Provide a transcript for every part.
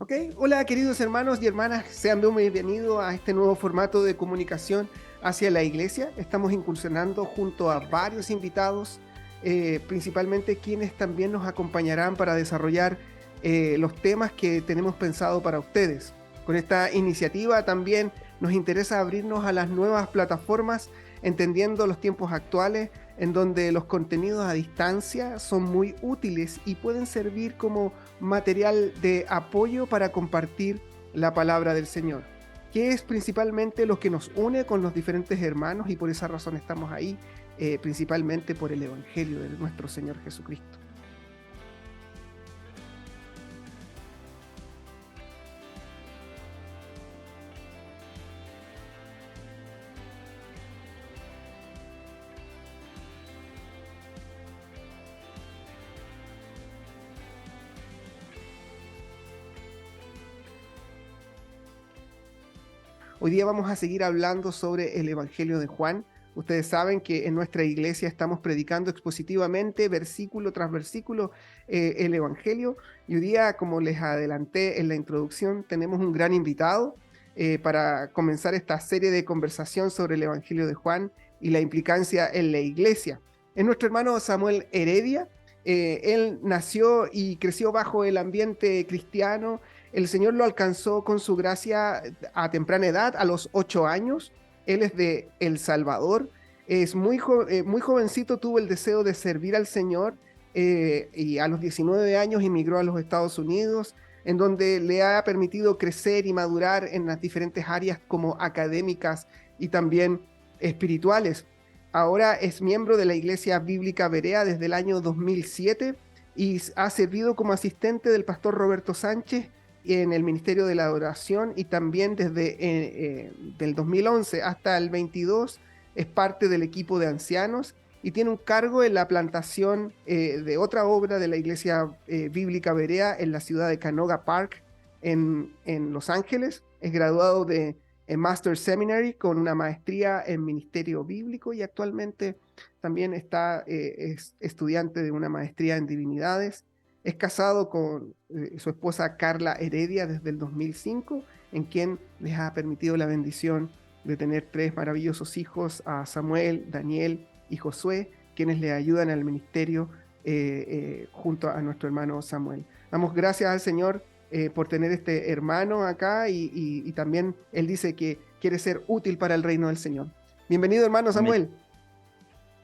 Ok, hola queridos hermanos y hermanas, sean bienvenidos a este nuevo formato de comunicación hacia la iglesia. Estamos incursionando junto a varios invitados, principalmente quienes también nos acompañarán para desarrollar los temas que tenemos pensado para ustedes. Con esta iniciativa también nos interesa abrirnos a las nuevas plataformas, entendiendo los tiempos actuales en donde los contenidos a distancia son muy útiles y pueden servir como material de apoyo para compartir la palabra del Señor, que es principalmente lo que nos une con los diferentes hermanos, y por esa razón estamos ahí, principalmente por el Evangelio de nuestro Señor Jesucristo. Hoy día vamos a seguir hablando sobre el Evangelio de Juan. Ustedes saben que en nuestra iglesia estamos predicando expositivamente, versículo tras versículo, el Evangelio. Y hoy día, como les adelanté en la introducción, tenemos un gran invitado para comenzar esta serie de conversación sobre el Evangelio de Juan y la implicancia en la iglesia. Es nuestro hermano Samuel Heredia. Él nació y creció bajo el ambiente cristiano. El Señor lo alcanzó con su gracia a temprana edad, a los 8 años. Él es de El Salvador. Es muy jovencito, tuvo el deseo de servir al Señor, y a los 19 años emigró a los Estados Unidos, en donde le ha permitido crecer y madurar en las diferentes áreas como académicas y también espirituales. Ahora es miembro de la Iglesia Bíblica Berea desde el año 2007 y ha servido como asistente del pastor Roberto Sánchez en el Ministerio de la Adoración, y también desde del 2011 hasta el 22 es parte del equipo de ancianos y tiene un cargo en la plantación de otra obra de la Iglesia Bíblica Berea en la ciudad de Canoga Park en Los Ángeles. Es graduado de Master Seminary con una maestría en Ministerio Bíblico y actualmente también es estudiante de una maestría en Divinidades. Es casado con su esposa Carla Heredia desde el 2005, en quien les ha permitido la bendición de tener 3 maravillosos hijos, a Samuel, Daniel y Josué, quienes le ayudan al ministerio junto a nuestro hermano Samuel. Damos gracias al Señor por tener este hermano acá, y también él dice que quiere ser útil para el reino del Señor. Bienvenido, hermano Amén. Samuel.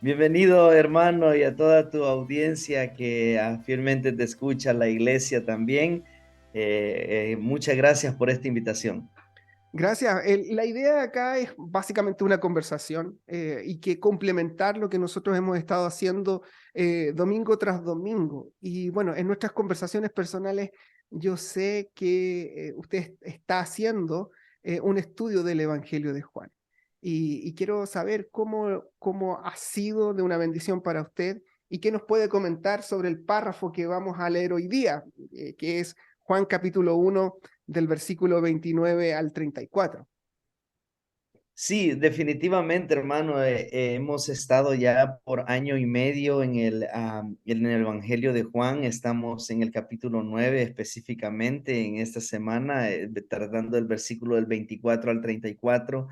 Bienvenido, hermano, y a toda tu audiencia que fielmente te escucha, la iglesia también. Muchas gracias por esta invitación. Gracias. La idea acá es básicamente una conversación, y que complementar lo que nosotros hemos estado haciendo domingo tras domingo. Y bueno, en nuestras conversaciones personales, yo sé que usted está haciendo un estudio del Evangelio de Juan. Y quiero saber cómo ha sido de una bendición para usted y qué nos puede comentar sobre el párrafo que vamos a leer hoy día, que es Juan capítulo 1 del versículo 29 al 34. Sí, definitivamente, hermano, hemos estado ya por año y medio en el Evangelio de Juan. Estamos en el capítulo 9 específicamente en esta semana, tratando el versículo del 24 al 34.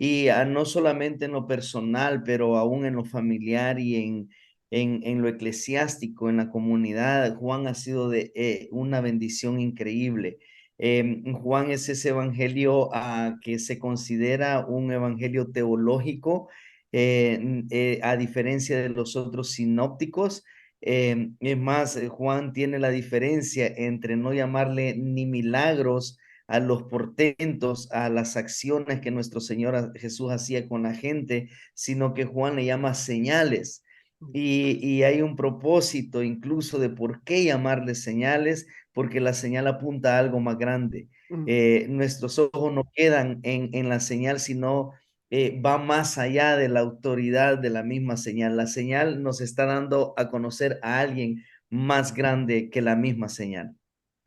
Y no solamente en lo personal, pero aún en lo familiar y en lo eclesiástico, en la comunidad, Juan ha sido de una bendición increíble. Juan es ese evangelio que se considera un evangelio teológico, a diferencia de los otros sinópticos. Es más, Juan tiene la diferencia entre no llamarle ni milagros a los portentos, a las acciones que nuestro Señor Jesús hacía con la gente, sino que Juan le llama señales. Y hay un propósito incluso de por qué llamarle señales, porque la señal apunta a algo más grande. Mm. Nuestros ojos no quedan en la señal, sino va más allá de la autoridad de la misma señal. La señal nos está dando a conocer a alguien más grande que la misma señal.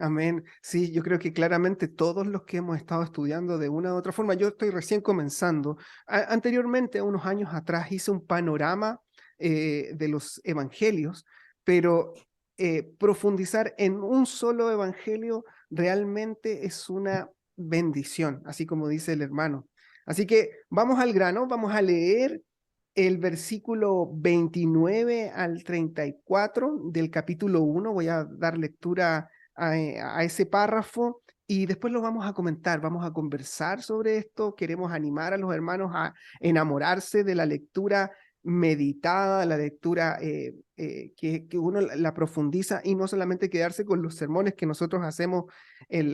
Amén. Sí, yo creo que claramente todos los que hemos estado estudiando de una u otra forma, yo estoy recién comenzando. Anteriormente, unos años atrás, hice un panorama de los evangelios, pero profundizar en un solo evangelio realmente es una bendición, así como dice el hermano. Así que vamos al grano, vamos a leer el versículo 29 al 34 del capítulo 1. Voy a dar lectura a ese párrafo y después lo vamos a comentar, vamos a conversar sobre esto. Queremos animar a los hermanos a enamorarse de la lectura meditada, la lectura que uno la profundiza y no solamente quedarse con los sermones que nosotros hacemos en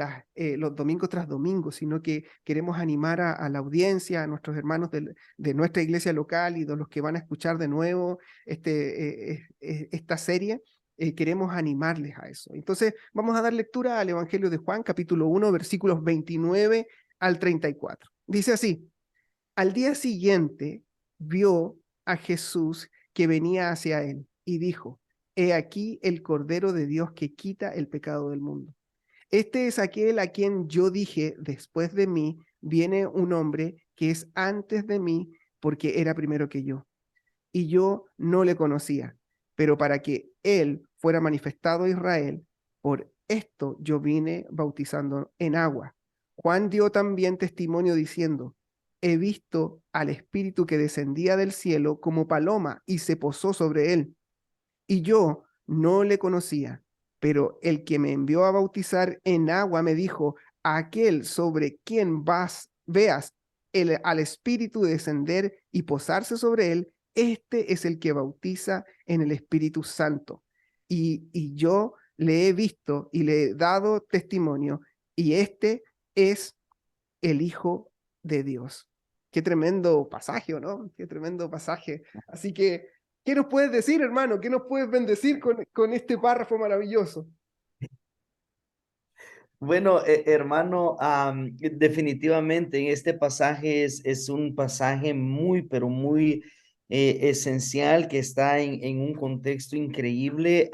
los domingos tras domingos, sino que queremos animar a la audiencia, a nuestros hermanos de nuestra iglesia local y de los que van a escuchar de nuevo esta serie. Queremos animarles a eso. Entonces, vamos a dar lectura al Evangelio de Juan, capítulo 1, versículos 29 al 34. Dice así: al día siguiente vio a Jesús que venía hacia él y dijo: he aquí el Cordero de Dios que quita el pecado del mundo. Este es aquel a quien yo dije: después de mí viene un hombre que es antes de mí, porque era primero que yo. Y yo no le conocía, pero para que él fuera manifestado a Israel, por esto yo vine bautizando en agua. Juan dio también testimonio diciendo: he visto al Espíritu que descendía del cielo como paloma y se posó sobre él. Y yo no le conocía, pero el que me envió a bautizar en agua me dijo: aquel sobre quien veas al Espíritu descender y posarse sobre él, este es el que bautiza en el Espíritu Santo. Y yo le he visto y le he dado testimonio, y este es el Hijo de Dios. Qué tremendo pasaje, ¿no? Qué tremendo pasaje. Así que, ¿qué nos puedes decir, hermano? ¿Qué nos puedes bendecir con este párrafo maravilloso? Bueno, hermano, definitivamente en este pasaje es un pasaje muy, pero muy esencial que está en un contexto increíble.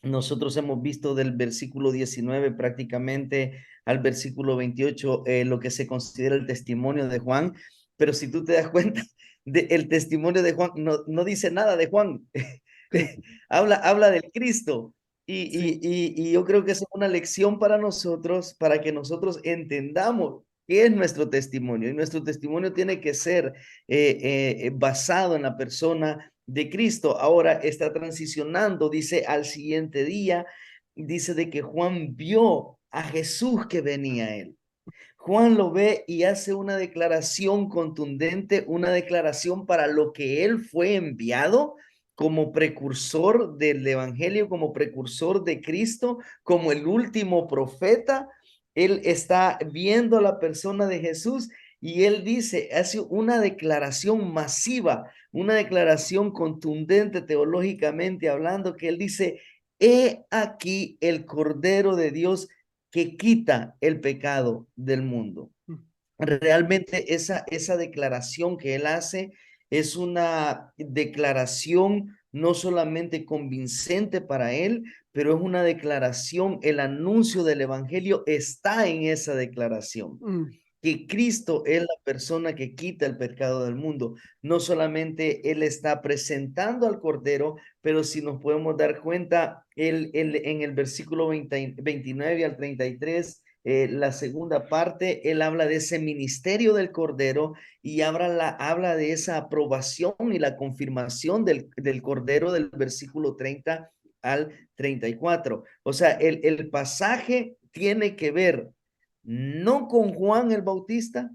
Nosotros hemos visto del versículo 19 prácticamente al versículo 28 lo que se considera el testimonio de Juan, pero si tú te das cuenta, el testimonio de Juan no dice nada de Juan, habla del Cristo. Sí. Y yo creo que es una lección para nosotros, para que nosotros entendamos qué es nuestro testimonio. Y nuestro testimonio tiene que ser basado en la persona de Cristo. Ahora está transicionando, dice al siguiente día, dice de que Juan vio a Jesús que venía a él. Juan lo ve y hace una declaración contundente, una declaración para lo que él fue enviado como precursor del evangelio, como precursor de Cristo, como el último profeta. Él está viendo a la persona de Jesús y él dice, hace una declaración masiva, una declaración contundente teológicamente hablando, que él dice: he aquí el Cordero de Dios que quita el pecado del mundo. Realmente esa declaración que él hace es una declaración no solamente convincente para él, pero es una declaración, el anuncio del evangelio está en esa declaración, Mm, que Cristo es la persona que quita el pecado del mundo. No solamente Él está presentando al Cordero, pero si nos podemos dar cuenta, él en el versículo 29 al 33, la segunda parte, Él habla de ese ministerio del Cordero y habla de esa aprobación y la confirmación del Cordero del versículo 30 al 34. O sea, el pasaje tiene que ver no con Juan el Bautista,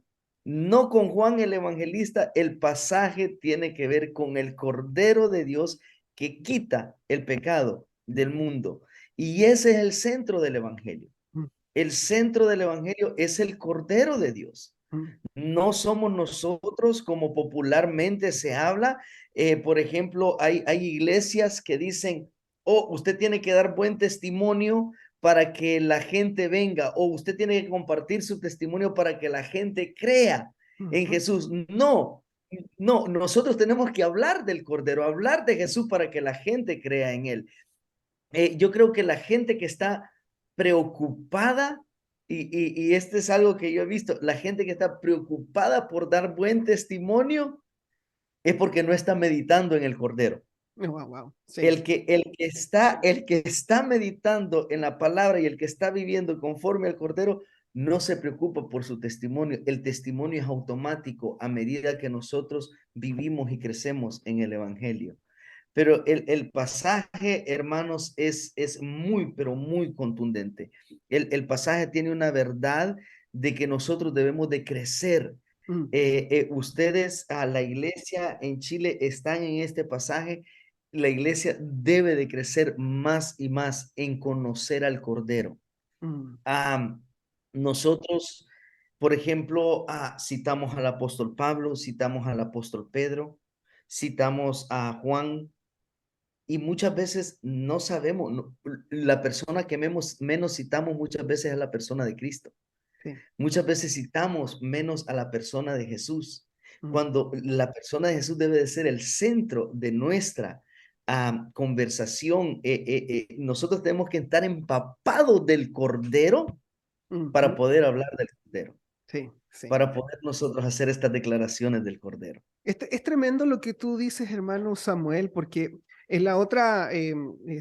no con Juan el Evangelista, el pasaje tiene que ver con el Cordero de Dios que quita el pecado del mundo. Y ese es el centro del Evangelio. mm, El centro del Evangelio es el Cordero de Dios. mm, No somos nosotros como popularmente se habla. Por ejemplo, hay iglesias que dicen: oh, usted tiene que dar buen testimonio para que la gente venga, o usted tiene que compartir su testimonio para que la gente crea en mm, Jesús. No, no, nosotros tenemos que hablar del Cordero, hablar de Jesús para que la gente crea en él. Yo creo que la gente que está preocupada, y este es algo que yo he visto, la gente que está preocupada por dar buen testimonio es porque no está meditando en el Cordero. Wow, wow. Sí. El que está meditando en la palabra y el que está viviendo conforme al Cordero, no se preocupa por su testimonio. El testimonio es automático a medida que nosotros vivimos y crecemos en el Evangelio. Pero el pasaje, hermanos, es muy, pero muy contundente. El pasaje tiene una verdad de que nosotros debemos de crecer. Mm, Ustedes a la iglesia en Chile están en este pasaje. La iglesia debe de crecer más y más en conocer al Cordero. mm, Am, nosotros, por ejemplo, citamos al apóstol Pablo, citamos al apóstol Pedro, citamos a Juan, y muchas veces no sabemos, la persona que menos citamos muchas veces es la persona de Cristo. sí. Muchas veces citamos menos a la persona de Jesús, Mm, cuando la persona de Jesús debe de ser el centro de nuestra conversación. Nosotros tenemos que estar empapados del Cordero para ujú. poder hablar del Cordero, Sí, sí. para poder nosotros hacer estas declaraciones del Cordero. Es tremendo lo que tú dices, hermano Samuel, porque en la otra,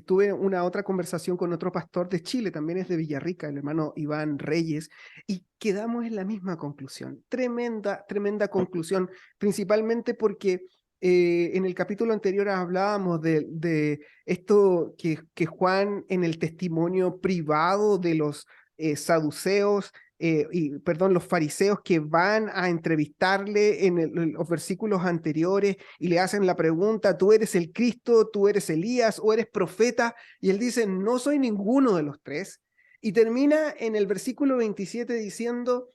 tuve una otra conversación con otro pastor de Chile, también es de Villarrica, el hermano Iván Reyes, y quedamos en la misma conclusión. Tremenda, tremenda conclusión, principalmente porque en el capítulo anterior hablábamos de esto que Juan en el testimonio privado de los saduceos perdón, los fariseos que van a entrevistarle en los versículos anteriores y le hacen la pregunta, ¿tú eres el Cristo, tú eres Elías o eres profeta? Y él dice, no soy ninguno de los tres. Y termina en el versículo 27 diciendo,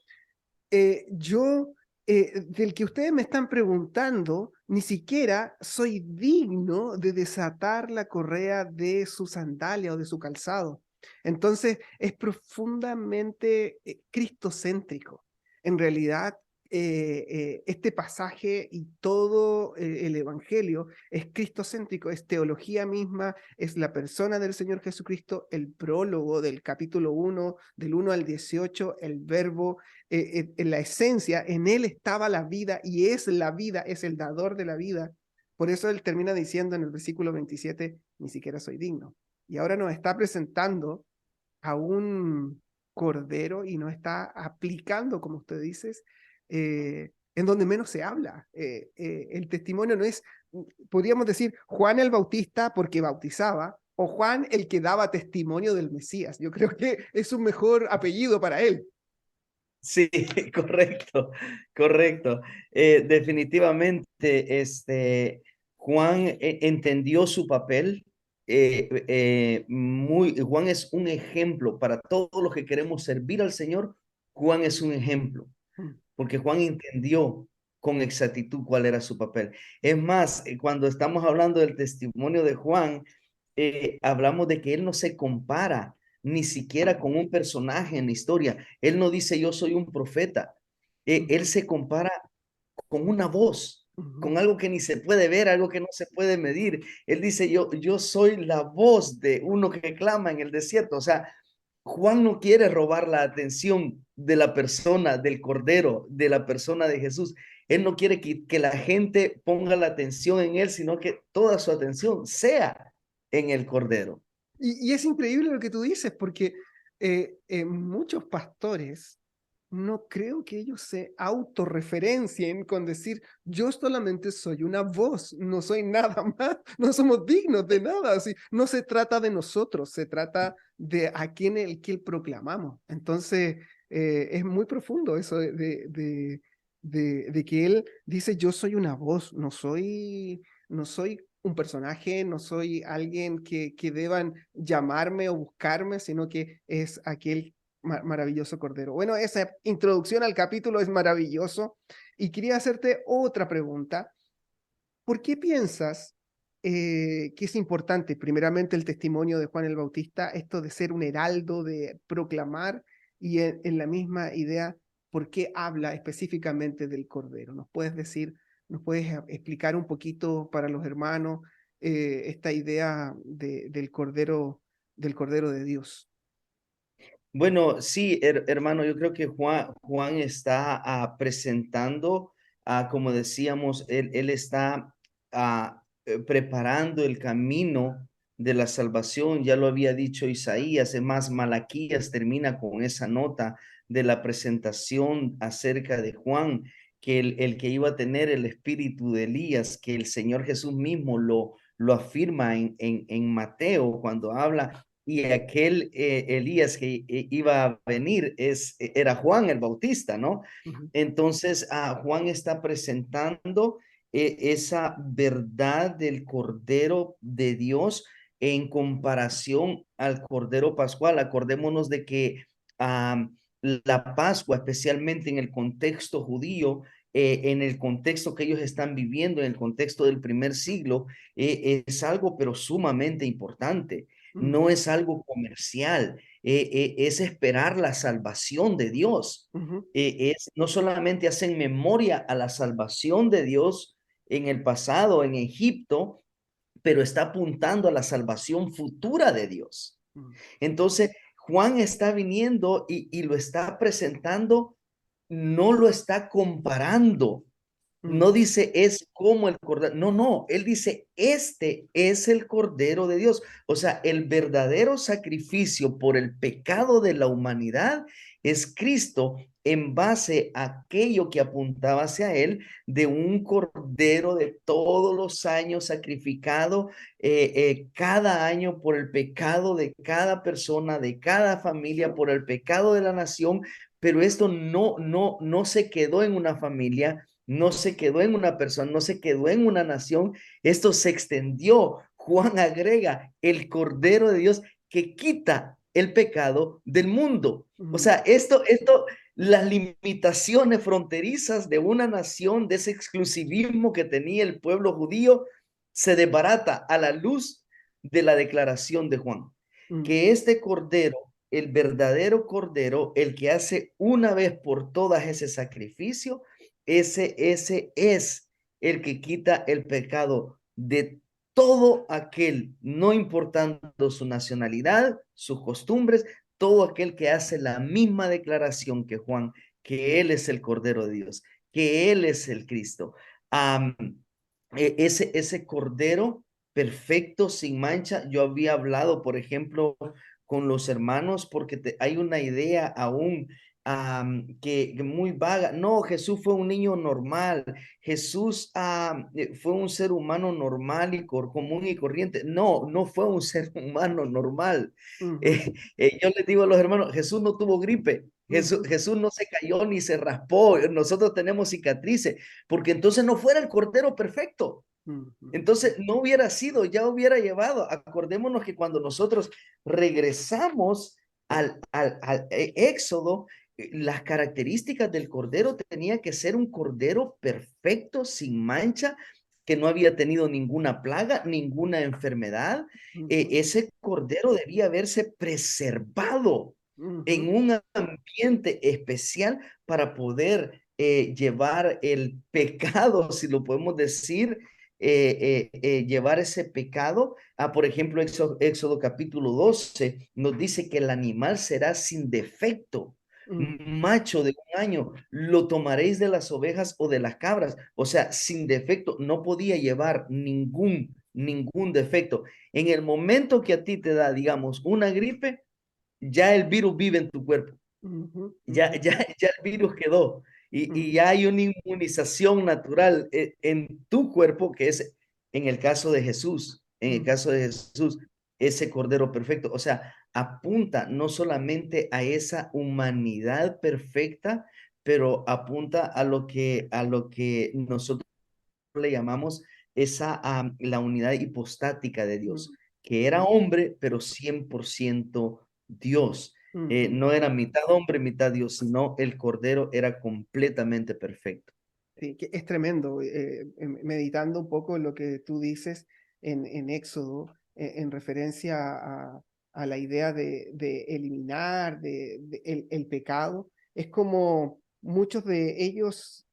yo, del que ustedes me están preguntando, ni siquiera soy digno de desatar la correa de su sandalia o de su calzado. Entonces, es profundamente cristocéntrico. En realidad, este pasaje y todo el Evangelio es cristocéntrico, es teología misma, es la persona del Señor Jesucristo, el prólogo del capítulo 1, del 1 al 18, el verbo, en la esencia, en él estaba la vida y es la vida, es el dador de la vida. Por eso él termina diciendo en el versículo 27, ni siquiera soy digno. Y ahora nos está presentando a un cordero y nos está aplicando, como usted dices, en donde menos se habla. El testimonio no es, podríamos decir, Juan el Bautista porque bautizaba, o Juan el que daba testimonio del Mesías. Yo creo que es un mejor apellido para él. Sí, correcto, correcto. Definitivamente, Juan entendió su papel. Juan es un ejemplo para todos los que queremos servir al Señor. Juan es un ejemplo, Mm, porque Juan entendió con exactitud cuál era su papel. Es más, cuando estamos hablando del testimonio de Juan, hablamos de que él no se compara ni siquiera con un personaje en la historia. Él no dice yo soy un profeta. Él ujú, se compara con una voz, ujú, con algo que ni se puede ver, algo que no se puede medir. Él dice yo soy la voz de uno que clama en el desierto. O sea, Juan no quiere robar la atención de la persona, del Cordero, de la persona de Jesús. Él no quiere que la gente ponga la atención en él, sino que toda su atención sea en el Cordero. y es increíble lo que tú dices, porque muchos pastores no creo que ellos se autorreferencien con decir, yo solamente soy una voz, no soy nada más, no somos dignos de nada. Así, no se trata de nosotros, se trata de a quién el que proclamamos. Entonces, es muy profundo eso de que él dice, yo soy una voz, no soy un personaje, no soy alguien que deban llamarme o buscarme, sino que es aquel maravilloso Cordero. Bueno, esa introducción al capítulo es maravilloso y quería hacerte otra pregunta. ¿Por qué piensas que es importante, primeramente, el testimonio de Juan el Bautista, esto de ser un heraldo, de proclamar, y en la misma idea, ¿por qué habla específicamente del Cordero? ¿Nos puedes decir, nos puedes explicar un poquito para los hermanos esta idea del Cordero de Dios? Bueno, sí, hermano, yo creo que Juan está presentando, como decíamos, él está preparando el camino de la salvación. Ya lo había dicho Isaías, es más, Malaquías termina con esa nota de la presentación acerca de Juan, que el que iba a tener el espíritu de Elías, que el Señor Jesús mismo lo afirma en Mateo cuando habla, y aquel Elías que iba a venir era Juan el Bautista, ¿no? Entonces, Juan está presentando esa verdad del Cordero de Dios en comparación al Cordero Pascual. Acordémonos de que la Pascua, especialmente en el contexto judío, en el contexto que ellos están viviendo, en el contexto del primer siglo, es algo pero sumamente importante. No es algo comercial, es esperar la salvación de Dios. No solamente hacen memoria a la salvación de Dios en el pasado, en Egipto, pero está apuntando a la salvación futura de Dios. Entonces, Juan está viniendo y lo está presentando, no lo está comparando. No dice es como el cordero, no, él dice este es el cordero de Dios. O sea, el verdadero sacrificio por el pecado de la humanidad es Cristo en base a aquello que apuntaba hacia él de un cordero de todos los años sacrificado cada año por el pecado de cada persona, de cada familia, por el pecado de la nación. Pero esto no se quedó en una familia, no se quedó en una persona, no se quedó en una nación, esto se extendió. Juan agrega el Cordero de Dios que quita el pecado del mundo. O sea, las limitaciones fronterizas de una nación, de ese exclusivismo que tenía el pueblo judío, se desbarata a la luz de la declaración de Juan, que este Cordero, el verdadero Cordero, el que hace una vez por todas ese sacrificio, ese es el que quita el pecado de todo aquel, no importando su nacionalidad, sus costumbres, todo aquel que hace la misma declaración que Juan, que Él es el Cordero de Dios, que Él es el Cristo. Ese Cordero perfecto, sin mancha, yo había hablado, por ejemplo, con los hermanos, porque hay una idea aún que muy vaga. No, Jesús fue un niño normal. Jesús fue un ser humano normal y común y corriente. No fue un ser humano normal. Yo les digo a los hermanos, Jesús no tuvo gripe. Jesús no se cayó ni se raspó. Nosotros tenemos cicatrices, porque entonces no fuera el Cordero perfecto. Entonces no hubiera sido, ya hubiera llevado. Acordémonos que cuando nosotros regresamos al Éxodo, las características del cordero tenía que ser un cordero perfecto, sin mancha, que no había tenido ninguna plaga, ninguna enfermedad. Ese cordero debía haberse preservado en un ambiente especial para poder llevar el pecado, si lo podemos decir, llevar ese pecado. Por ejemplo, Éxodo capítulo 12 nos dice que el animal será sin defecto, macho de un año, lo tomaréis de las ovejas o de las cabras. O sea, sin defecto, no podía llevar ningún defecto. En el momento que a ti te da, digamos, una gripe, ya el virus vive en tu cuerpo. Ya el virus quedó y ya hay una inmunización natural en tu cuerpo, que es en el caso de Jesús, ese Cordero perfecto. O sea, apunta no solamente a esa humanidad perfecta, pero apunta a lo que nosotros le llamamos la unidad hipostática de Dios, que era hombre, pero 100% Dios. No era mitad hombre, mitad Dios, sino el Cordero era completamente perfecto. Sí, que es tremendo. Meditando un poco en lo que tú dices en Éxodo, en referencia a la idea de eliminar el pecado, es como muchos de ellos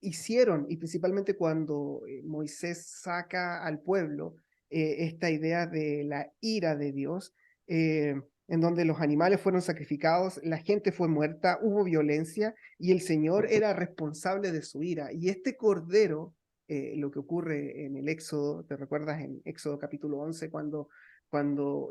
hicieron, y principalmente cuando Moisés saca al pueblo esta idea de la ira de Dios, en donde los animales fueron sacrificados, la gente fue muerta, hubo violencia y el Señor era responsable de su ira. Y este cordero lo que ocurre en el Éxodo. ¿Te recuerdas en Éxodo capítulo 11 cuando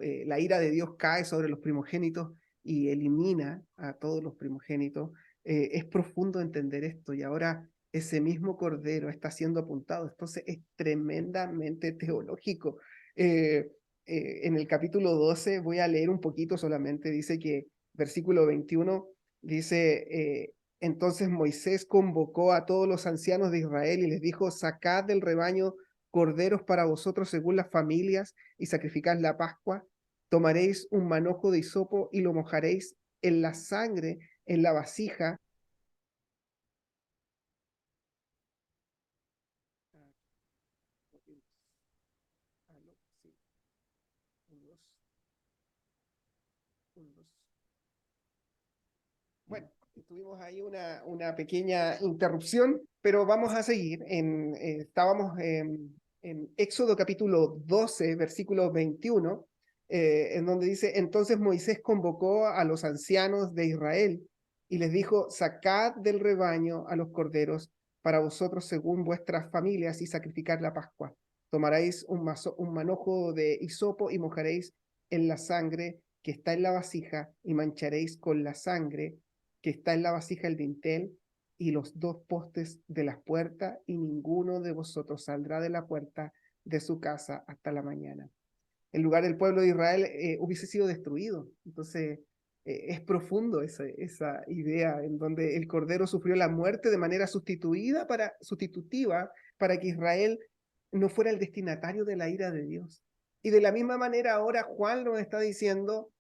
la ira de Dios cae sobre los primogénitos y elimina a todos los primogénitos? Es profundo entender esto, y ahora ese mismo cordero está siendo apuntado. Entonces es tremendamente teológico. En el capítulo 12 voy a leer un poquito solamente. Dice que, versículo 21, dice, entonces Moisés convocó a todos los ancianos de Israel y les dijo: sacad del rebaño corderos para vosotros según las familias y sacrificad la Pascua. Tomaréis un manojo de hisopo y lo mojaréis en la sangre en la vasija. Bueno, tuvimos ahí una pequeña interrupción, pero vamos a seguir. Estábamos en Éxodo capítulo 12, versículo 21, en donde dice: entonces Moisés convocó a los ancianos de Israel y les dijo: sacad del rebaño a los corderos para vosotros según vuestras familias y sacrificad la Pascua. Tomaréis un manojo de hisopo y mojaréis en la sangre que está en la vasija y mancharéis con la sangre que está en la vasija el dintel y los dos postes de las puertas, y ninguno de vosotros saldrá de la puerta de su casa hasta la mañana. El lugar del pueblo de Israel hubiese sido destruido. Entonces, es profundo esa idea en donde el Cordero sufrió la muerte de manera sustitutiva para que Israel no fuera el destinatario de la ira de Dios. Y de la misma manera ahora Juan nos está diciendo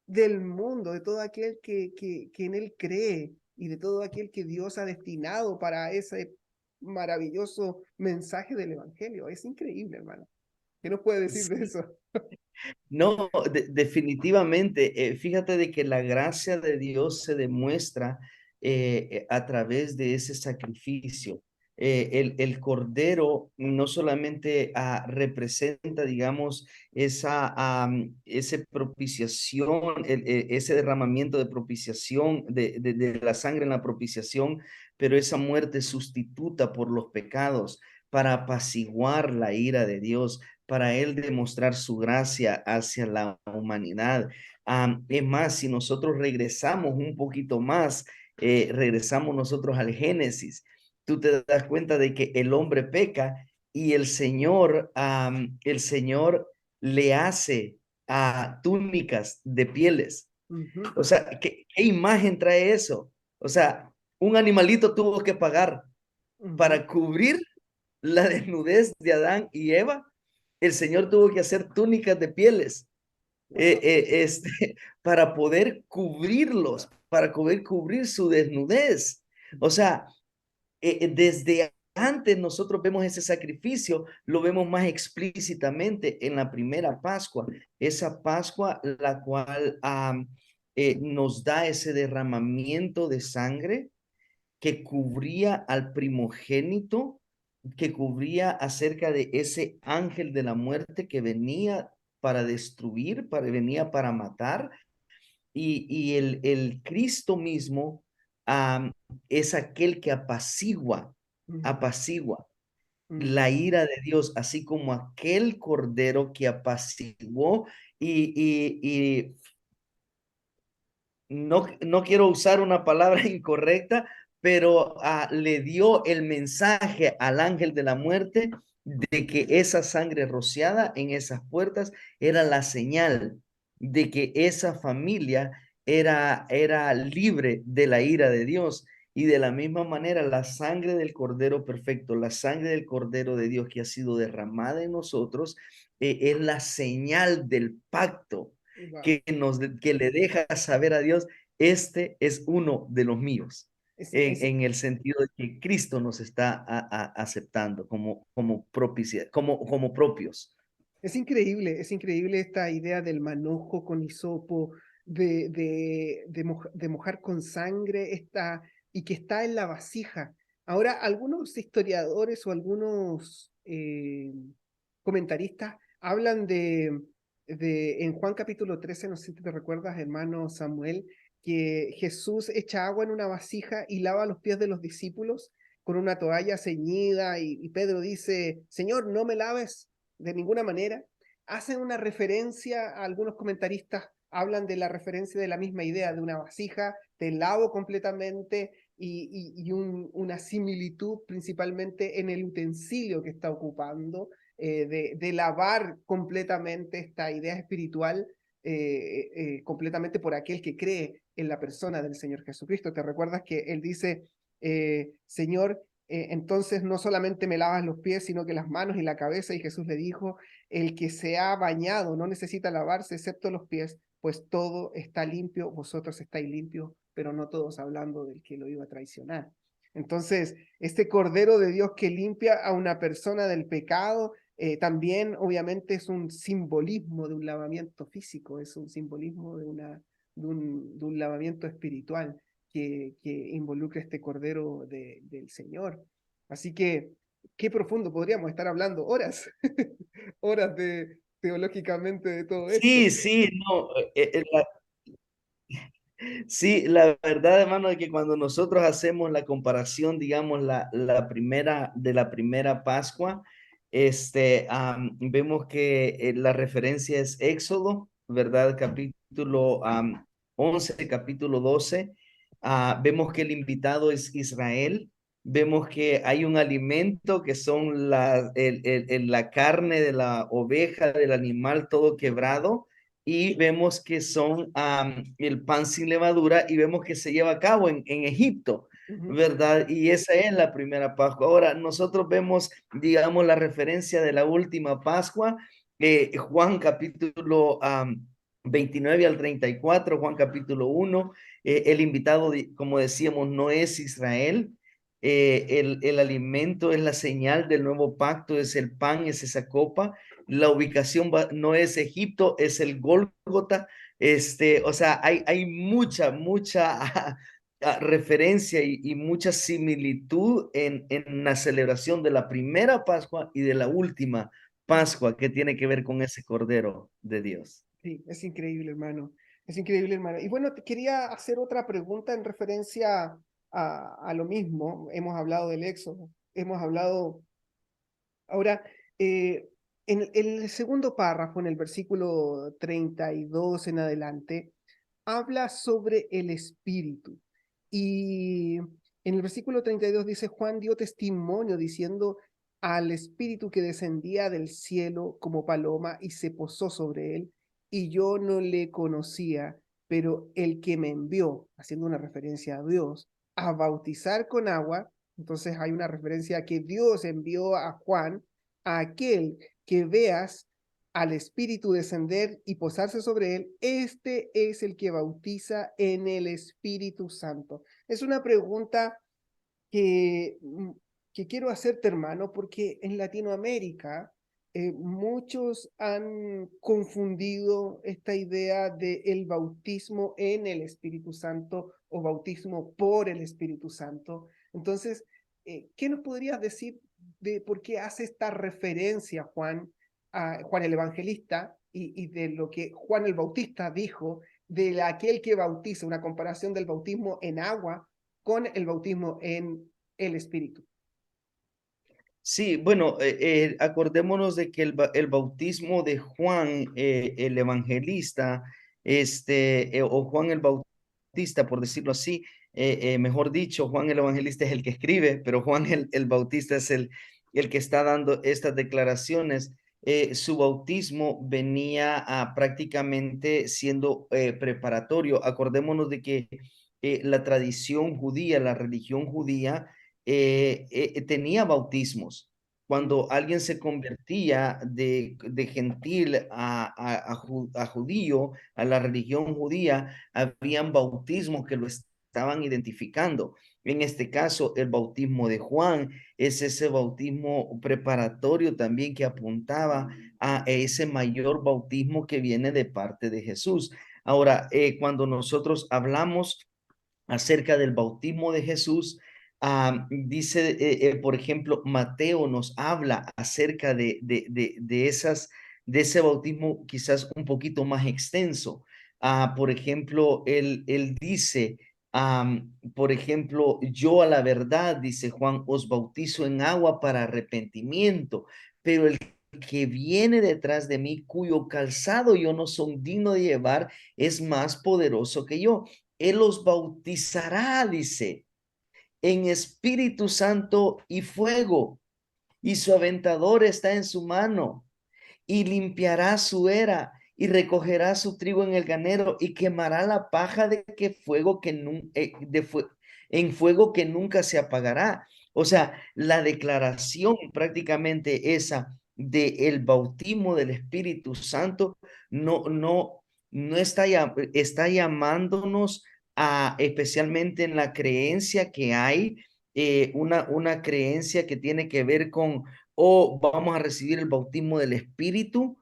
del mundo, de todo aquel que en él cree y de todo aquel que Dios ha destinado para ese maravilloso mensaje del Evangelio. Es increíble, hermano. ¿Qué nos puede decir de Sí. eso? No, definitivamente. Fíjate de que la gracia de Dios se demuestra a través de ese sacrificio. El cordero no solamente representa, digamos, ese propiciación, ese derramamiento de propiciación, de la sangre en la propiciación, pero esa muerte sustituta por los pecados para apaciguar la ira de Dios, para Él demostrar su gracia hacia la humanidad. Es más, si nosotros regresamos un poquito más, regresamos nosotros al Génesis, tú te das cuenta de que el hombre peca y el Señor le hace túnicas de pieles. Ujú, O sea, ¿qué imagen trae eso? O sea, un animalito tuvo que pagar ujú. para cubrir la desnudez de Adán y Eva. El Señor tuvo que hacer túnicas de pieles Wow. para poder cubrirlos, para poder cubrir su desnudez. O sea, desde antes nosotros vemos ese sacrificio, lo vemos más explícitamente en la primera Pascua, esa Pascua la cual nos da ese derramamiento de sangre que cubría al primogénito, que cubría acerca de ese ángel de la muerte que venía para destruir, venía para matar, y el Cristo mismo es aquel que Ujú, apacigua ujú. la ira de Dios, así como aquel cordero que apaciguó y no quiero usar una palabra incorrecta, pero le dio el mensaje al ángel de la muerte de que esa sangre rociada en esas puertas era la señal de que esa familia era libre de la ira de Dios. Y de la misma manera, la sangre del Cordero perfecto, la sangre del Cordero de Dios que ha sido derramada en nosotros, es la señal del pacto Wow. que le deja saber a Dios, este es uno de los míos, Es, es, en el sentido de que Cristo nos está aceptando como propios. es increíble esta idea del manojo con hisopo, de mojar con sangre y que está en la vasija. Ahora, algunos historiadores o algunos comentaristas hablan en Juan capítulo 13, no sé si te recuerdas, hermano Samuel, que Jesús echa agua en una vasija y lava los pies de los discípulos, con una toalla ceñida y Pedro dice, Señor, no me laves de ninguna manera. Hacen una referencia, a algunos comentaristas hablan de la referencia de la misma idea, de una vasija, te lavo completamente y una similitud principalmente en el utensilio que está ocupando, de lavar completamente esta idea espiritual, completamente por aquel que cree en la persona del Señor Jesucristo. ¿Te recuerdas que él dice, Señor, entonces no solamente me lavas los pies, sino que las manos y la cabeza? Y Jesús le dijo, el que se ha bañado no necesita lavarse excepto los pies, pues todo está limpio, vosotros estáis limpios, pero no todos, hablando del que lo iba a traicionar. Entonces, este Cordero de Dios que limpia a una persona del pecado, también obviamente es un simbolismo de un lavamiento físico, es un simbolismo de un lavamiento espiritual que involucra este Cordero del Señor. Así que, qué profundo, podríamos estar hablando horas, horas teológicamente de todo esto. Sí, sí, no, sí, la verdad, hermano, es que cuando nosotros hacemos la comparación, digamos, de la primera Pascua, vemos que la referencia es Éxodo, ¿verdad? Capítulo 11, capítulo 12. Vemos que el invitado es Israel. Vemos que hay un alimento que son la carne de la oveja, del animal todo quebrado, y vemos que son el pan sin levadura, y vemos que se lleva a cabo en Egipto, Ujú. ¿verdad? Y esa es la primera Pascua. Ahora, nosotros vemos, digamos, la referencia de la última Pascua, Juan capítulo 29 al 34, Juan capítulo 1, el invitado, como decíamos, no es Israel. El alimento es la señal del nuevo pacto, es el pan, es esa copa. La ubicación no es Egipto, es el Gólgota. O sea, hay mucha referencia y mucha similitud en la celebración de la primera Pascua y de la última Pascua, que tiene que ver con ese Cordero de Dios. Sí, es increíble, hermano. Es increíble, hermano. Y bueno, te quería hacer otra pregunta en referencia a lo mismo. Hemos hablado del Éxodo, hemos hablado ahora, en el segundo párrafo, en el versículo 32 en adelante, habla sobre el Espíritu. Y en el versículo 32 dice, Juan dio testimonio diciendo al Espíritu que descendía del cielo como paloma y se posó sobre él, y yo no le conocía, pero el que me envió, haciendo una referencia a Dios, a bautizar con agua. Entonces hay una referencia a que Dios envió a Juan, a aquel que veas al Espíritu descender y posarse sobre él. Este es el que bautiza en el Espíritu Santo. Es una pregunta que, que quiero hacerte, hermano, porque en Latinoamérica muchos han confundido esta idea de el bautismo en el Espíritu Santo o bautismo por el Espíritu Santo. Entonces, ¿qué nos podrías decir de por qué hace esta referencia Juan, a Juan el Evangelista, y de lo que Juan el Bautista dijo de aquel que bautiza, una comparación del bautismo en agua con el bautismo en el Espíritu? Sí, bueno, acordémonos de que el bautismo de Juan, el evangelista, o Juan el Bautista, por decirlo así, mejor dicho, Juan el evangelista es el que escribe, pero Juan el Bautista es el que está dando estas declaraciones. Su bautismo venía prácticamente siendo preparatorio. Acordémonos de que la tradición judía, la religión judía, tenía bautismos. Cuando alguien se convertía de gentil a judío, a la religión judía, habían bautismos que lo estaban identificando. En este caso, el bautismo de Juan es ese bautismo preparatorio también que apuntaba a ese mayor bautismo que viene de parte de Jesús. Ahora, cuando nosotros hablamos acerca del bautismo de Jesús, dice, por ejemplo, Mateo nos habla acerca de ese bautismo quizás un poquito más extenso. Por ejemplo, él dice Por ejemplo, yo a la verdad, dice Juan, os bautizo en agua para arrepentimiento, pero el que viene detrás de mí, cuyo calzado yo no soy digno de llevar, es más poderoso que yo. Él os bautizará, dice, en Espíritu Santo y fuego, y su aventador está en su mano y limpiará su era y recogerá su trigo en el granero y quemará la paja en fuego que nunca se apagará. O sea, la declaración prácticamente esa de el bautismo del Espíritu Santo no está llamándonos a, especialmente en la creencia que hay, una creencia que tiene que ver con o vamos a recibir el bautismo del Espíritu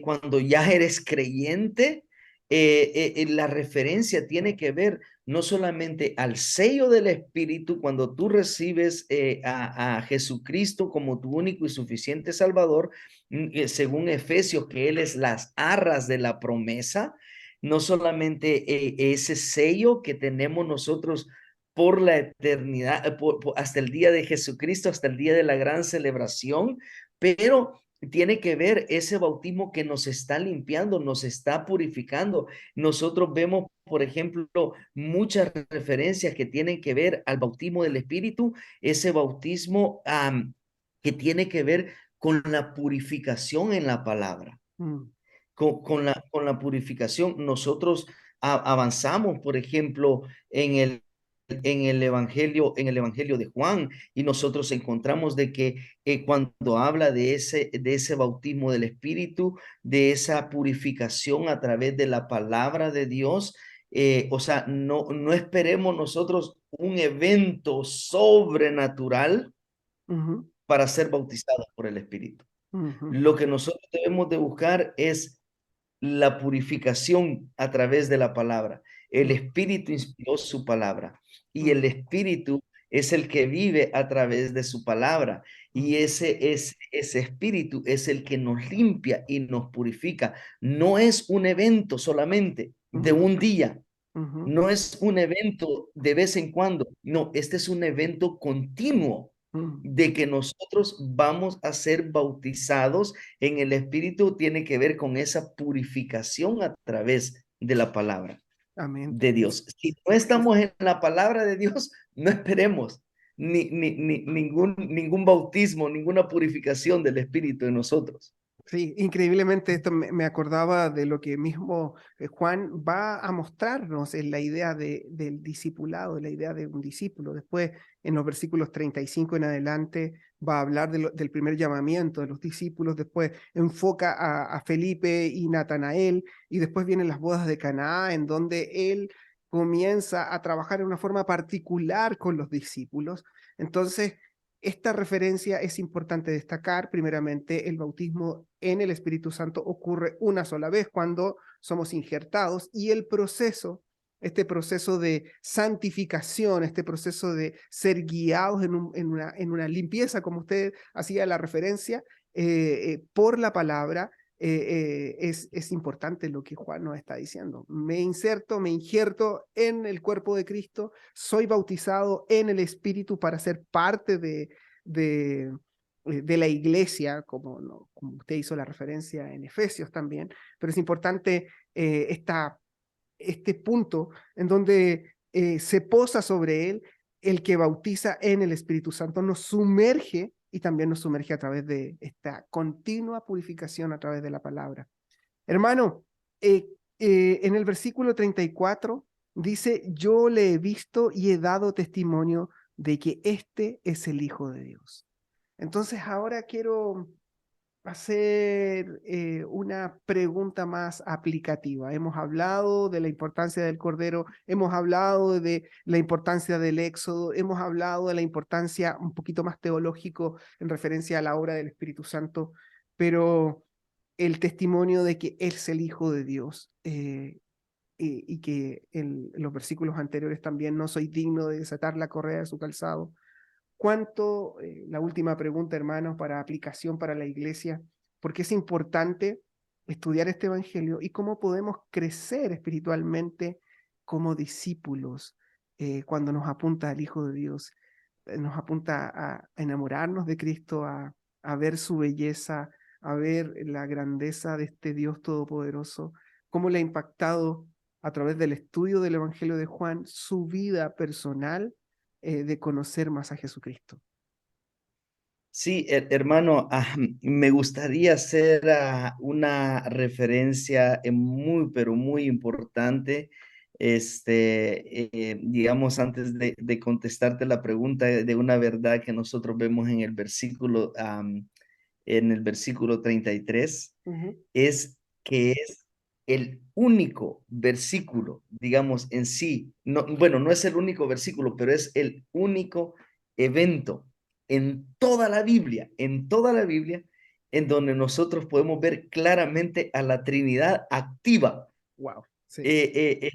cuando ya eres creyente. La referencia tiene que ver no solamente al sello del Espíritu cuando tú recibes a Jesucristo como tu único y suficiente Salvador, según Efesios, que Él es las arras de la promesa, no solamente ese sello que tenemos nosotros por la eternidad, hasta el día de Jesucristo, hasta el día de la gran celebración, pero tiene que ver ese bautismo que nos está limpiando, nos está purificando. Nosotros vemos, por ejemplo, muchas referencias que tienen que ver al bautismo del Espíritu, ese bautismo que tiene que ver con la purificación en la palabra. Mm, Con la purificación, nosotros avanzamos, por ejemplo, en el Evangelio de Juan, y nosotros encontramos de que cuando habla de ese bautismo del Espíritu, de esa purificación a través de la palabra de Dios, o sea, no esperemos nosotros un evento sobrenatural ujú, para ser bautizados por el Espíritu. ujú, Lo que nosotros debemos de buscar es la purificación a través de la palabra. El mm, Espíritu inspiró su palabra y el mm, Espíritu es el que vive a través de su palabra. Y mm, ese Espíritu es el que nos limpia y nos purifica. No es un evento solamente de ujú, un día, ujú, no es un evento de vez en cuando, no, este es un evento continuo mm. de que nosotros vamos a ser bautizados en el Espíritu, tiene que ver con esa purificación a través de la palabra Amén. de Dios. Si no estamos en la palabra de Dios, no esperemos ningún bautismo, ninguna purificación del Espíritu en nosotros. Sí, increíblemente esto me acordaba de lo que mismo Juan va a mostrarnos en la idea del discipulado, la idea de un discípulo. Después, en los versículos 35 en adelante, va a hablar del primer llamamiento de los discípulos, después enfoca a Felipe y Natanael, y después vienen las bodas de Caná, en donde él comienza a trabajar en una forma particular con los discípulos. Entonces, esta referencia es importante destacar. Primeramente, el bautismo en el Espíritu Santo ocurre una sola vez cuando somos injertados y el proceso, este proceso de santificación, este proceso de ser guiados en una limpieza, como usted hacía la referencia, por la palabra, es importante lo que Juan nos está diciendo. Me injerto en el cuerpo de Cristo, soy bautizado en el Espíritu para ser parte de, de la iglesia, como, ¿no? Como usted hizo la referencia en Efesios también, pero es importante este punto en donde se posa sobre él el que bautiza en el Espíritu Santo, nos sumerge y también nos sumerge a través de esta continua purificación a través de la palabra. Hermano, en el versículo 34 dice, yo le he visto y he dado testimonio de que este es el Hijo de Dios. Entonces ahora quiero hacer una pregunta más aplicativa. Hemos hablado de la importancia del Cordero, hemos hablado de la importancia del Éxodo, hemos hablado de la importancia un poquito más teológico en referencia a la obra del Espíritu Santo, pero el testimonio de que Él es el Hijo de Dios y que en los versículos anteriores también no soy digno de desatar la correa de su calzado. ¿Cuánto, la última pregunta, hermanos, para aplicación para la iglesia, porque es importante estudiar este evangelio y cómo podemos crecer espiritualmente como discípulos, cuando nos apunta al Hijo de Dios, nos apunta a enamorarnos de Cristo, a ver su belleza, a ver la grandeza de este Dios todopoderoso, cómo le ha impactado a través del estudio del Evangelio de Juan su vida personal, de conocer más a Jesucristo. Sí, hermano, me gustaría hacer una referencia muy, pero muy importante. Digamos, antes de contestarte la pregunta de una verdad que nosotros vemos en el versículo 33, Ujú. es que es el único versículo, digamos, en sí. No, bueno, no es el único versículo, pero es el único evento en toda la Biblia, en donde nosotros podemos ver claramente a la Trinidad activa. Wow, sí. eh, eh, eh,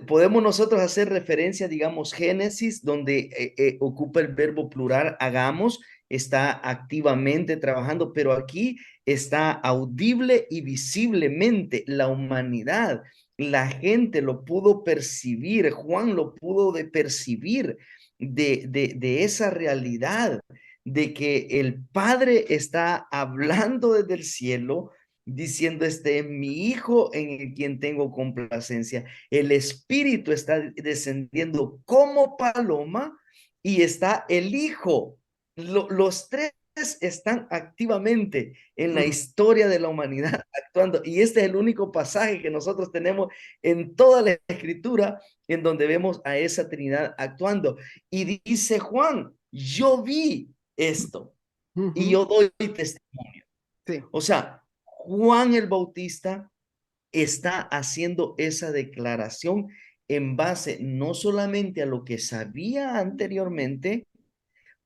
Podemos nosotros hacer referencia, digamos, Génesis, donde ocupa el verbo plural, hagamos, está activamente trabajando, pero aquí está audible y visiblemente la humanidad. La gente lo pudo percibir, Juan lo pudo percibir de esa realidad, de que el Padre está hablando desde el cielo, diciendo, este es mi hijo en el quien tengo complacencia. El Espíritu está descendiendo como paloma y está el Hijo. Los tres están activamente en la Ujú. historia de la humanidad actuando. Y este es el único pasaje que nosotros tenemos en toda la escritura en donde vemos a esa Trinidad actuando. Y dice Juan, yo vi esto y Ujú. yo doy testimonio. Sí. O sea, Juan el Bautista está haciendo esa declaración en base no solamente a lo que sabía anteriormente,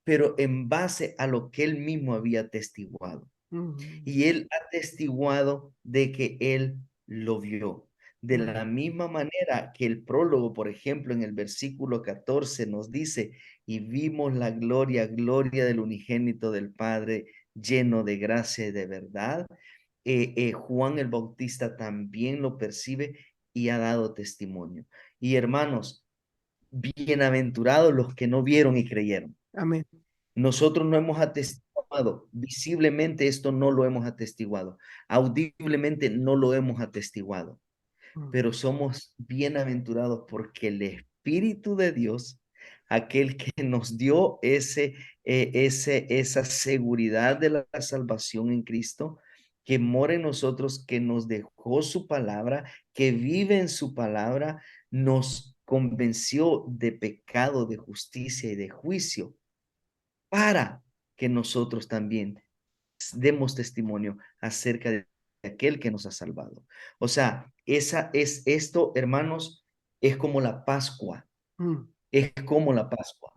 pero en base a lo que él mismo había testiguado. Ujú. Y él ha testiguado de que él lo vio. De Ujú. la misma manera que el prólogo, por ejemplo, en el versículo 14 nos dice, y vimos la gloria, gloria del unigénito del Padre, lleno de gracia y de verdad. Juan el Bautista también lo percibe y ha dado testimonio. Y hermanos, bienaventurados los que no vieron y creyeron. Amén. Nosotros no hemos atestiguado, visiblemente esto no lo hemos atestiguado, audiblemente no lo hemos atestiguado, Ujú. pero somos bienaventurados porque el Espíritu de Dios, aquel que nos dio esa seguridad de la salvación en Cristo, que mora en nosotros, que nos dejó su palabra, que vive en su palabra, nos convenció de pecado, de justicia y de juicio para que nosotros también demos testimonio acerca de aquel que nos ha salvado. O sea, esto, hermanos, es como la Pascua, Ujú. es como la Pascua.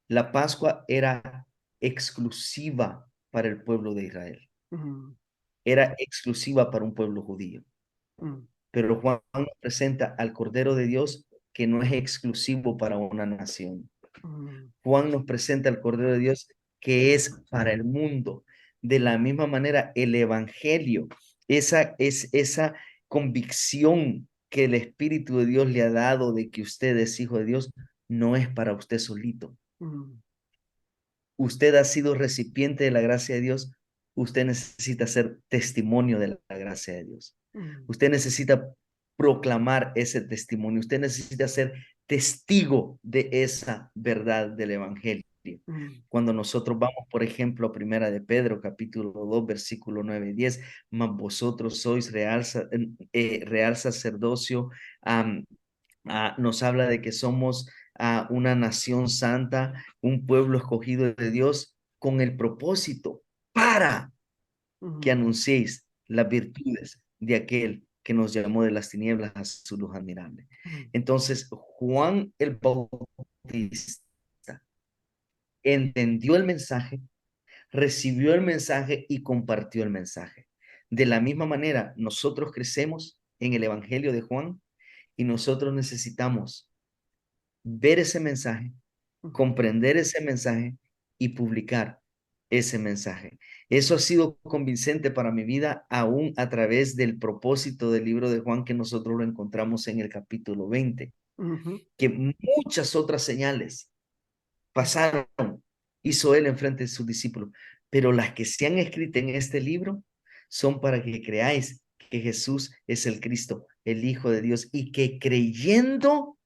La Pascua era exclusiva para el pueblo de Israel, Ujú. era exclusiva para un pueblo judío. Ujú. Pero Juan nos presenta al Cordero de Dios que no es exclusivo para una nación. Ujú. Juan nos presenta al Cordero de Dios que es para el mundo. De la misma manera, el Evangelio, esa convicción que el Espíritu de Dios le ha dado de que usted es hijo de Dios, no es para usted solito. Ujú. Usted ha sido recipiente de la gracia de Dios. Usted necesita ser testimonio de la gracia de Dios. Ujú. Usted necesita proclamar ese testimonio. Usted necesita ser testigo de esa verdad del Evangelio. Ujú. Cuando nosotros vamos, por ejemplo, a Primera de Pedro, capítulo 2, versículo 9 y 10, mas vosotros sois real sacerdocio, nos habla de que somos una nación santa, un pueblo escogido de Dios, con el propósito para que Ujú. anunciéis las virtudes de aquel que nos llamó de las tinieblas a su luz admirable. Ujú. Entonces, Juan el Bautista entendió el mensaje, recibió el mensaje y compartió el mensaje. De la misma manera, nosotros crecemos en el Evangelio de Juan y nosotros necesitamos ver ese mensaje, Ujú. comprender ese mensaje y publicar ese mensaje. Eso ha sido convincente para mi vida, aún a través del propósito del libro de Juan, que nosotros lo encontramos en el capítulo 20, Ujú. que muchas otras señales pasaron, hizo él en frente de sus discípulos, pero las que se han escrito en este libro son para que creáis que Jesús es el Cristo, el Hijo de Dios, y que creyendo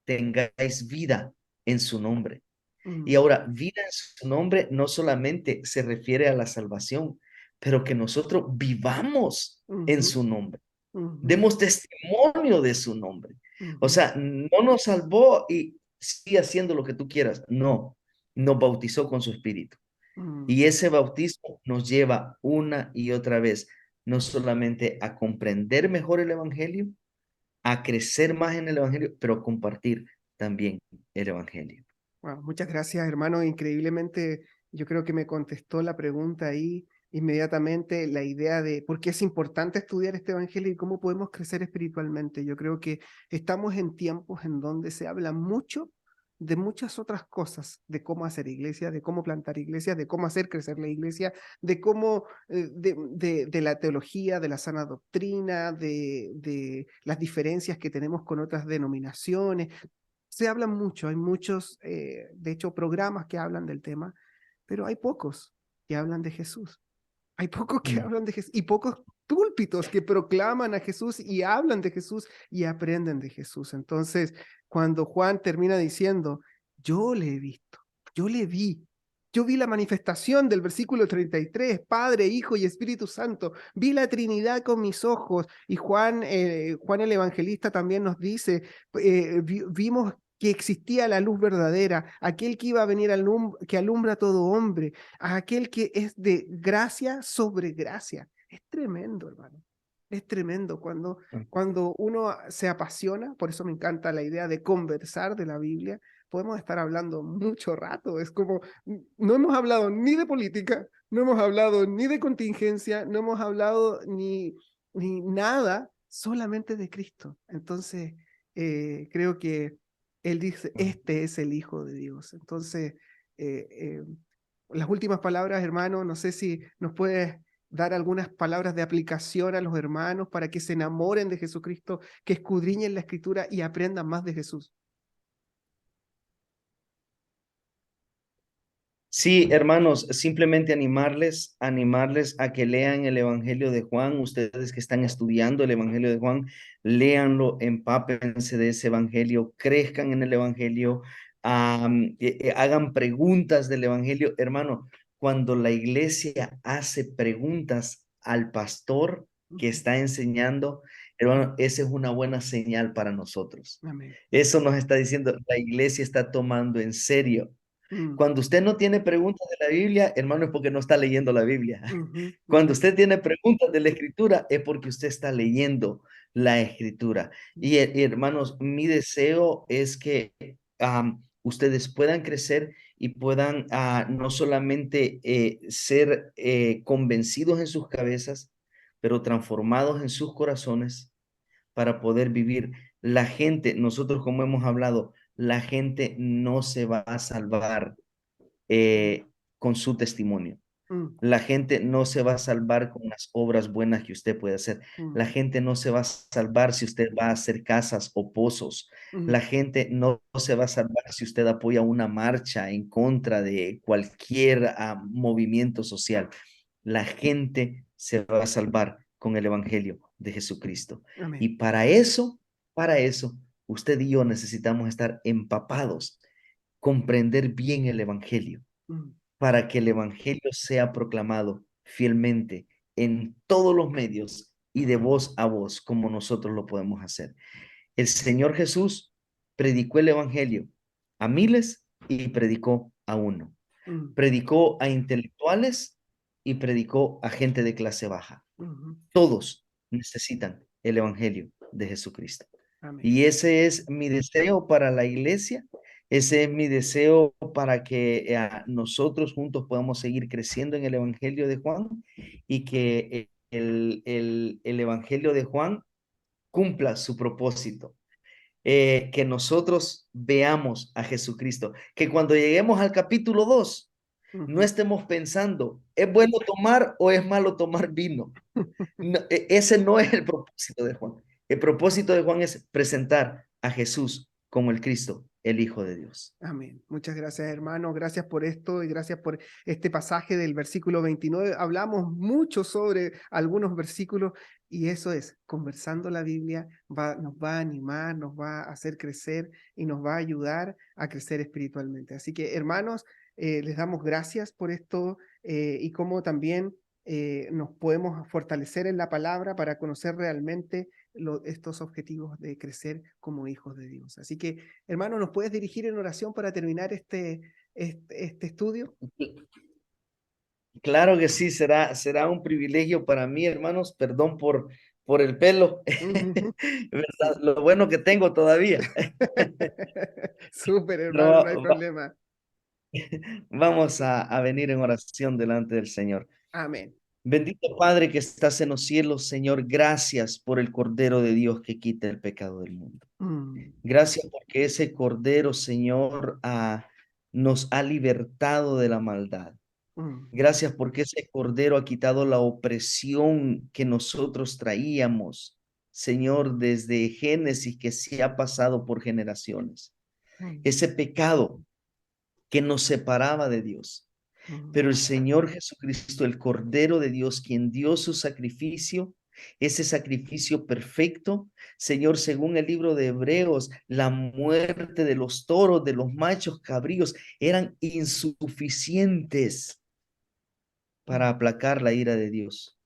tengáis vida en su nombre. Y Mm, ahora, vida en su nombre no solamente se refiere a la salvación, pero que nosotros vivamos en ujú, su nombre, ujú, demos testimonio de su nombre. O ujú, sea, no nos salvó y sigue haciendo lo que tú quieras. No, nos bautizó con su espíritu. mm, Y ese bautismo nos lleva una y otra vez, no solamente a comprender mejor el evangelio, a crecer más en el evangelio, pero compartir también el evangelio. Wow, muchas gracias, hermano. Increíblemente, yo creo que me contestó la pregunta ahí inmediatamente, la idea de por qué es importante estudiar este evangelio y cómo podemos crecer espiritualmente. Yo creo que estamos en tiempos en donde se habla mucho de muchas otras cosas, de cómo hacer iglesia, de cómo plantar iglesia, de cómo hacer crecer la iglesia, de cómo, de la teología, de la sana doctrina, de las diferencias que tenemos con otras denominaciones. Se habla mucho, hay muchos, de hecho, programas que hablan del tema, pero hay pocos que hablan de Jesús. Hay pocos que Mm. hablan de Jesús y pocos púlpitos que proclaman a Jesús y hablan de Jesús y aprenden de Jesús. Entonces, cuando Juan termina diciendo, yo le he visto, yo le vi, yo vi la manifestación del versículo 33, Padre, Hijo y Espíritu Santo, vi la Trinidad con mis ojos. Y Juan el Evangelista también nos dice, vimos que existía la luz verdadera, aquel que iba a venir, que alumbra a todo hombre, a aquel que es de gracia sobre gracia. Es tremendo, hermano. Es tremendo cuando uno se apasiona, por eso me encanta la idea de conversar de la Biblia, podemos estar hablando mucho rato, es como, no hemos hablado ni de política, no hemos hablado ni de contingencia, no hemos hablado ni nada, solamente de Cristo. Entonces, creo que Él dice, este es el Hijo de Dios. Entonces, eh, eh, las últimas palabras, hermano, no sé si nos puedes dar algunas palabras de aplicación a los hermanos para que se enamoren de Jesucristo, que escudriñen la Escritura y aprendan más de Jesús. Sí, hermanos, simplemente animarles a que lean el Evangelio de Juan. Ustedes que están estudiando el Evangelio de Juan, léanlo, empápense de ese Evangelio, crezcan en el Evangelio, hagan preguntas del Evangelio. Hermano, cuando la iglesia hace preguntas al pastor que Ujú. está enseñando, hermano, esa es una buena señal para nosotros. Amén. Eso nos está diciendo, la iglesia está tomando en serio. Mm, Cuando usted no tiene preguntas de la Biblia, hermano, es porque no está leyendo la Biblia. ujú, Cuando ujú, usted tiene preguntas de la Escritura, es porque usted está leyendo la Escritura. Y, hermanos, mi deseo es que ustedes puedan crecer y puedan no solamente ser convencidos en sus cabezas, pero transformados en sus corazones para poder vivir. La gente, nosotros como hemos hablado, la gente no se va a salvar con su testimonio. mm, La gente no se va a salvar con las obras buenas que usted puede hacer. La mm, gente no se va a salvar si usted va a hacer casas o pozos. mm, La gente no se va a salvar si usted apoya una marcha en contra de cualquier movimiento social. La gente se va a salvar con el Evangelio de Jesucristo. amén. Y para eso, usted y yo necesitamos estar empapados, comprender bien el Evangelio Mm, para que el Evangelio sea proclamado fielmente en todos los medios y de voz a voz, como nosotros lo podemos hacer. El Señor Jesús predicó el Evangelio a miles y predicó a uno. mm, Predicó a intelectuales y predicó a gente de clase baja. ujú, Todos necesitan el Evangelio de Jesucristo. amén. Y ese es mi deseo para la iglesia, ese es mi deseo para que nosotros juntos podamos seguir creciendo en el Evangelio de Juan y que el Evangelio de Juan cumpla su propósito. Que nosotros veamos a Jesucristo, que cuando lleguemos al capítulo 2 no estemos pensando, ¿es bueno tomar o es malo tomar vino? No, ese no es el propósito de Juan. El propósito de Juan es presentar a Jesús como el Cristo, el Hijo de Dios. Amén. Muchas gracias, hermano. Gracias por esto y gracias por este pasaje del versículo 29. Hablamos mucho sobre algunos versículos y eso es, conversando la Biblia nos va a animar, nos va a hacer crecer y nos va a ayudar a crecer espiritualmente. Así que, hermanos, les damos gracias por esto y cómo también nos podemos fortalecer en la palabra para conocer realmente estos objetivos de crecer como hijos de Dios. Así que, hermano, ¿nos puedes dirigir en oración para terminar este estudio? Claro que sí, será un privilegio para mí, hermanos. Perdón por el pelo, ¿verdad? Lo bueno que tengo todavía. Súper, hermano, no hay Pero problema. vamos a venir en oración delante del Señor. Amén. Bendito Padre que estás en los cielos, Señor, gracias por el Cordero de Dios que quita el pecado del mundo. Gracias porque ese Cordero, Señor, nos ha libertado de la maldad. Gracias porque ese Cordero ha quitado la opresión que nosotros traíamos, Señor, desde Génesis, que se ha pasado por generaciones. Ese pecado que nos separaba de Dios. Pero el Señor Jesucristo, el Cordero de Dios, quien dio su sacrificio, ese sacrificio perfecto, Señor, según el libro de Hebreos, la muerte de los toros, de los machos cabríos, eran insuficientes para aplacar la ira de Dios,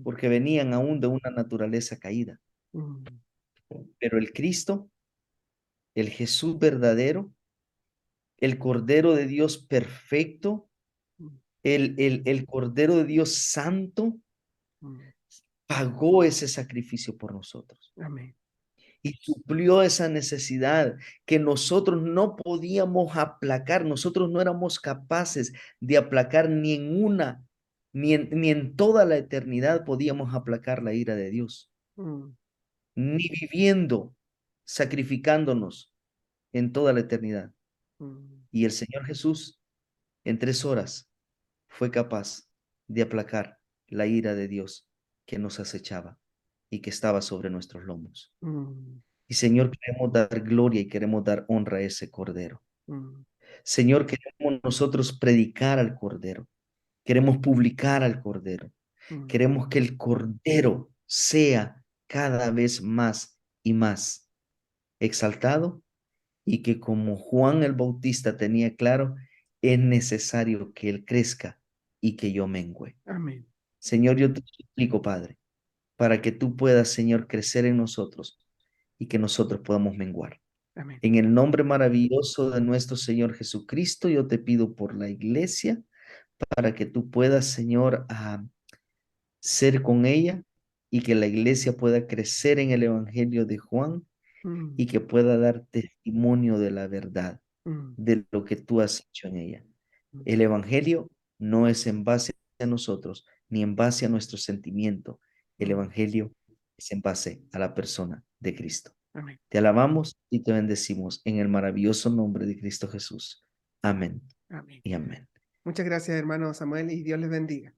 porque venían aún de una naturaleza caída. Pero el Cristo, el Jesús verdadero, el Cordero de Dios perfecto, el Cordero de Dios santo, pagó ese sacrificio por nosotros. Amén. Y suplió esa necesidad que nosotros no podíamos aplacar. Nosotros no éramos capaces de aplacar ni en toda la eternidad podíamos aplacar la ira de Dios. Ni viviendo, sacrificándonos en toda la eternidad. Y el Señor Jesús, en 3 horas, fue capaz de aplacar la ira de Dios que nos acechaba y que estaba sobre nuestros lomos. Y Señor, queremos dar gloria y queremos dar honra a ese Cordero. Señor, queremos nosotros predicar al Cordero. Queremos publicar al Cordero. Queremos que el Cordero sea cada vez más y más exaltado y que, como Juan el Bautista tenía claro, es necesario que Él crezca y que yo mengüe. Amén. Señor, yo te suplico, Padre, para que tú puedas, Señor, crecer en nosotros y que nosotros podamos menguar. Amén. En el nombre maravilloso de nuestro Señor Jesucristo, yo te pido por la iglesia, para que tú puedas, Señor, ser con ella y que la iglesia pueda crecer en el Evangelio de Juan y que pueda dar testimonio de la verdad, de lo que tú has hecho en ella. El Evangelio no es en base a nosotros, ni en base a nuestro sentimiento. El Evangelio es en base a la persona de Cristo. Amén. Te alabamos y te bendecimos en el maravilloso nombre de Cristo Jesús. Amén. Amén. Y amén. Muchas gracias, hermano Samuel, y Dios les bendiga.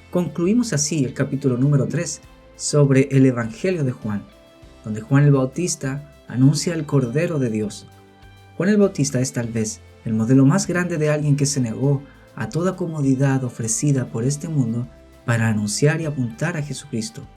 Concluimos así el capítulo número 3 sobre el Evangelio de Juan, donde Juan el Bautista anuncia el Cordero de Dios. Juan el Bautista es tal vez el modelo más grande de alguien que se negó a toda comodidad ofrecida por este mundo para anunciar y apuntar a Jesucristo.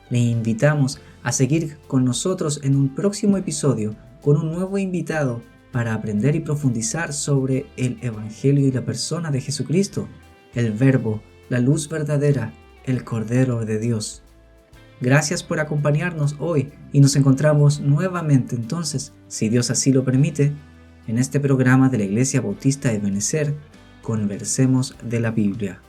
Le invitamos a seguir con nosotros en un próximo episodio con un nuevo invitado para aprender y profundizar sobre el Evangelio y la persona de Jesucristo, el Verbo, la luz verdadera, el Cordero de Dios. Gracias por acompañarnos hoy y nos encontramos nuevamente entonces, si Dios así lo permite, en este programa de la Iglesia Bautista de Benecer, Conversemos de la Biblia.